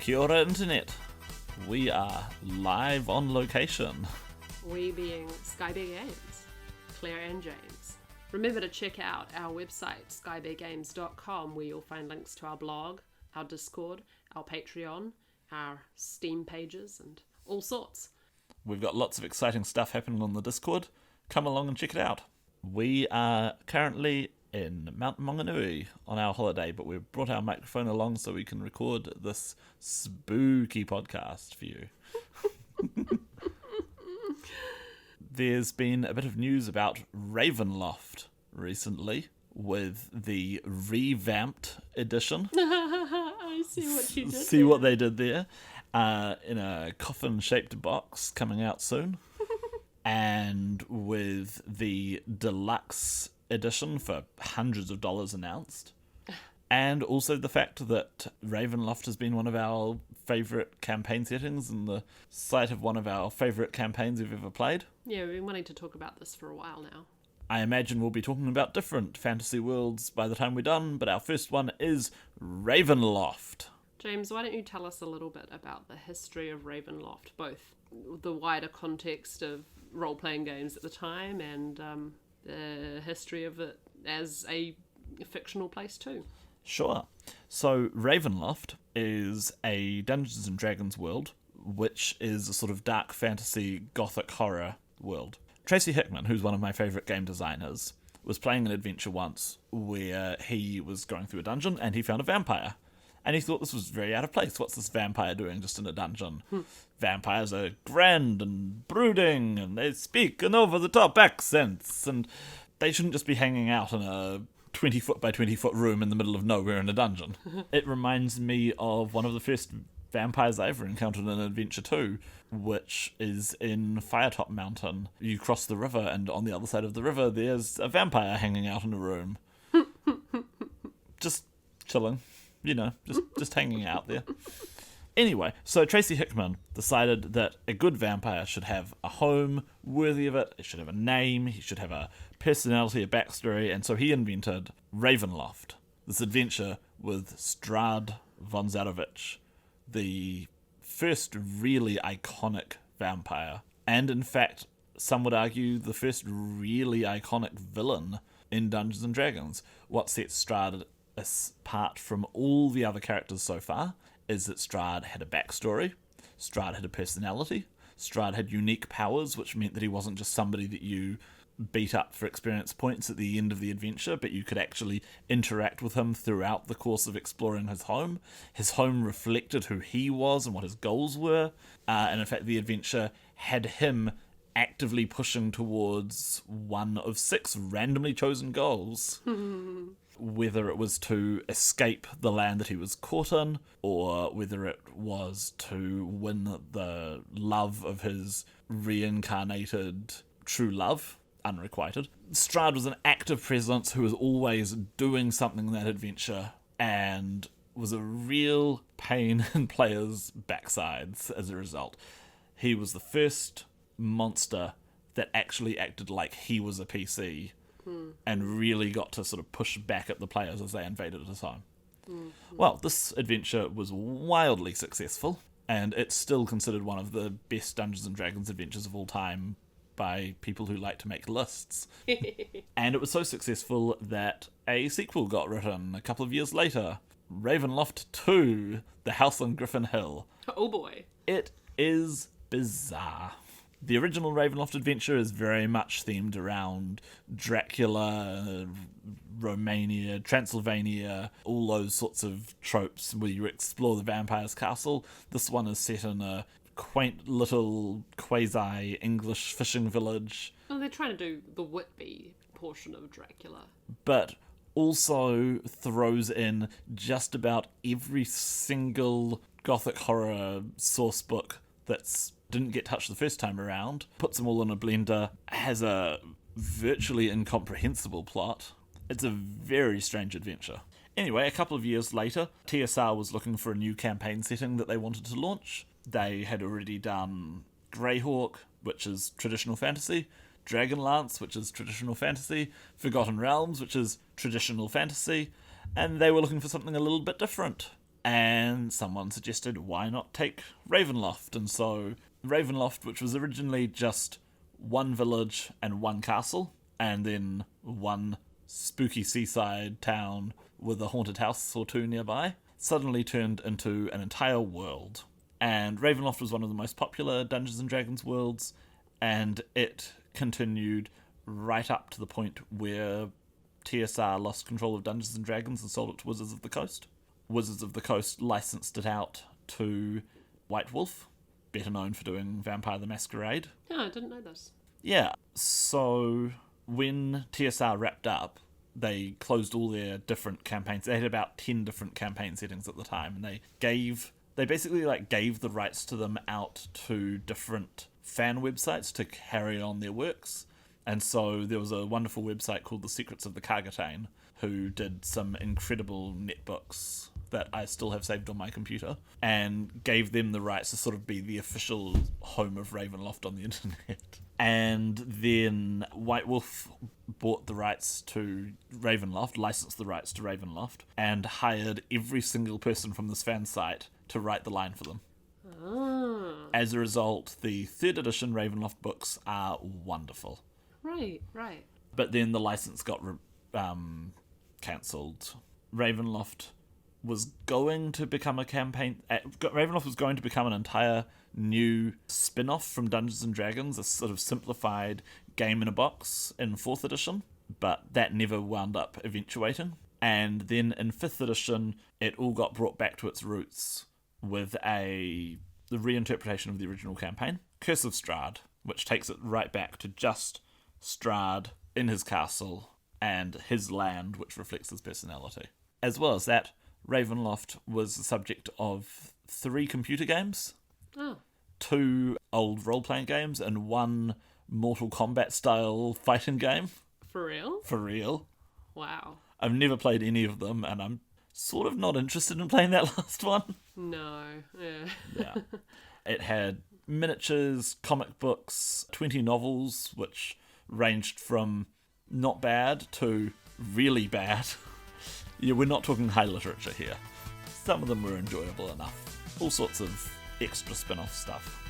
Kia ora Internet. We are live on location. We being Sky Bear Games, Claire and James. Remember to check out our website, skybeargames.com, where you'll find links to our blog, our Discord, our Patreon, our Steam pages, and all sorts. We've got lots of exciting stuff happening on the Discord. Come along and check it out. We are currently in Mount Maunganui on our holiday, but we've brought our microphone along so we can record this spooky podcast for you. There's been a bit of news about Ravenloft recently with the revamped edition. I see what you did. See what they did there. In a coffin-shaped box coming out soon. And with the deluxe edition for hundreds of dollars announced. And also the fact that Ravenloft has been one of our favourite campaign settings and the site of one of our favourite campaigns we've ever played. Yeah, we've been wanting to talk about this for a while now. I imagine we'll be talking about different fantasy worlds by the time we're done, but our first one is Ravenloft. James, why don't you tell us a little bit about the history of Ravenloft, both the wider context of role-playing games at the time and the history of it as a fictional place too. Sure. So Ravenloft is a Dungeons and Dragons world, which is a sort of dark fantasy gothic horror world. Tracy Hickman, who's one of my favourite game designers, was playing an adventure once where he was going through a dungeon and he found a vampire. And he thought this was very out of place. What's this vampire doing just in a dungeon? Vampires are grand and brooding, and they speak in over-the-top accents, and they shouldn't just be hanging out in a 20-foot by 20-foot room in the middle of nowhere in a dungeon. It reminds me of one of the first vampires I ever encountered in Adventure 2, which is in Firetop Mountain. You cross the river, and on the other side of the river, there's a vampire hanging out in a room. Just chilling. You know, just hanging out there. Anyway, so Tracy Hickman decided that a good vampire should have a home worthy of it. It should have a name. He should have a personality, a backstory. And so he invented Ravenloft, this adventure with Strahd von Zarovich, the first really iconic vampire. And in fact, some would argue the first really iconic villain in Dungeons and Dragons. What sets Strahd apart from all the other characters so far is that Strahd had a backstory, Strahd had a personality, Strahd had unique powers, which meant that he wasn't just somebody that you beat up for experience points at the end of the adventure, but you could actually interact with him throughout the course of exploring his home. His home reflected who he was and what his goals were, and in fact the adventure had him actively pushing towards one of 6 randomly chosen goals. Whether it was to escape the land that he was caught in, or whether it was to win the love of his reincarnated true love, unrequited. Strahd was an active presence who was always doing something in that adventure, and was a real pain in players' backsides as a result. He was the first monster that actually acted like he was a PC, and really got to sort of push back at the players as they invaded his home. Well, this adventure was wildly successful, and it's still considered one of the best Dungeons & Dragons adventures of all time by people who like to make lists. And it was so successful that a sequel got written a couple of years later, Ravenloft 2, The House on Griffin Hill. Oh boy. It is bizarre. The original Ravenloft adventure is very much themed around Dracula, Romania, Transylvania, all those sorts of tropes where you explore the vampire's castle. This one is set in a quaint little quasi-English fishing village. Oh, they're trying to do the Whitby portion of Dracula. But also throws in just about every single gothic horror source book that's didn't get touched the first time around, puts them all in a blender, has a virtually incomprehensible plot. It's a very strange adventure. Anyway, a couple of years later, TSR was looking for a new campaign setting that they wanted to launch. They had already done Greyhawk, which is traditional fantasy, Dragonlance, which is traditional fantasy, Forgotten Realms, which is traditional fantasy, and they were looking for something a little bit different. And someone suggested, why not take Ravenloft? And so Ravenloft, which was originally just one village and one castle, and then one spooky seaside town with a haunted house or two nearby, suddenly turned into an entire world. And Ravenloft was one of the most popular Dungeons & Dragons worlds, and it continued right up to the point where TSR lost control of Dungeons & Dragons and sold it to Wizards of the Coast. Wizards of the Coast licensed it out to White Wolf, better known for doing Vampire the Masquerade. Yeah, I didn't know this. Yeah, so when TSR wrapped up, they closed all their different campaigns. They had about 10 different campaign settings at the time, and they basically gave the rights to them out to different fan websites to carry on their works. And so there was a wonderful website called The Secrets of the Cargatane, who did some incredible netbooks that I still have saved on my computer, and gave them the rights to sort of be the official home of Ravenloft on the internet. And then White Wolf bought the rights to Ravenloft, licensed the rights to Ravenloft, and hired every single person from this fan site to write the line for them. Ah. As a result, the 3rd edition Ravenloft books are wonderful. Right. But then the license got cancelled. Ravenloft was going to become Ravenloft was going to become an entire new spin-off from Dungeons & Dragons, a sort of simplified game in a box in 4th edition, but that never wound up eventuating. And then in 5th edition, it all got brought back to its roots with the reinterpretation of the original campaign, Curse of Strahd, which takes it right back to just Strahd in his castle and his land, which reflects his personality. As well as that, Ravenloft was the subject of 3 computer games, 2 old role-playing games, and 1 Mortal Kombat-style fighting game. For real? For real. Wow. I've never played any of them, and I'm sort of not interested in playing that last one. No. Yeah. Yeah. It had miniatures, comic books, 20 novels, which ranged from not bad to really bad. Yeah, we're not talking high literature here. Some of them were enjoyable enough. All sorts of extra spin-off stuff.